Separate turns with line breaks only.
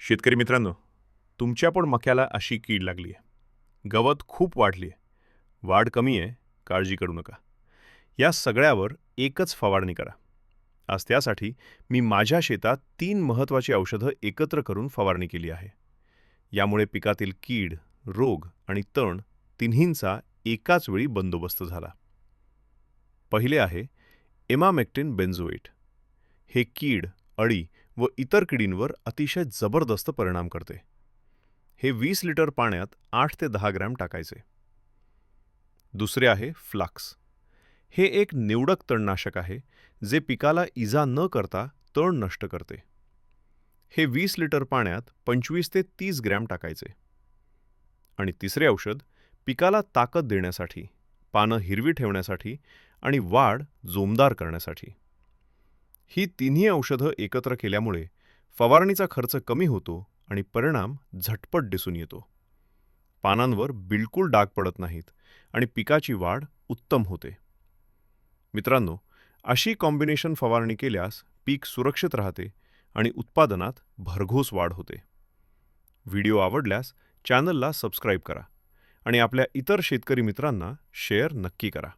शेतकरी मित्रांनो, तुमच्या पण मक्याला अशी कीड लागली आहे. गवत खूप वाढली आहे, वाढ कमी आहे, काळजी करू नका. या सगळ्यावर एकच फवारणी करा. आज त्यासाठी मी माझ्या शेतात 3 महत्त्वाची औषधं एकत्र करून फवारणी केली आहे. यामुळे पिकातील कीड, रोग आणि तण तिन्हींचा एकाच वेळी बंदोबस्त झाला. पहिले आहे इमामेक्टिन बेंझोएट. हे कीड, अळी व इतर किडींवर अतिशय जबरदस्त परिणाम करते. हे 20 लिटर पाण्यात 8 ते 10 ग्रॅम टाकायचे. दुसरे आहे फ्लाक्स. हे एक निवडक तणनाशक आहे जे पिकाला इजा न करता तण नष्ट करते. हे 20 लिटर पाण्यात 25 ते 30 ग्रॅम टाकायचे. आणि तिसरे औषध पिकाला ताकद देण्यासाठी, पानं हिरवी ठेवण्यासाठी आणि वाढ जोमदार करण्यासाठी. ही तिन्ही औषधं एकत्र केल्यामुळे फवारणीचा खर्च कमी होतो आणि परिणाम झटपट दिसून येतो. पानांवर बिलकुल डाग पडत नाहीत आणि पिकाची वाढ उत्तम होते. मित्रांनो, अशी कॉम्बिनेशन फवारणी केल्यास पीक सुरक्षित राहते आणि उत्पादनात भरघोस वाढ होते. व्हिडिओ आवडल्यास चॅनलला सबस्क्राईब करा आणि आपल्या इतर शेतकरी मित्रांना शेअर नक्की करा.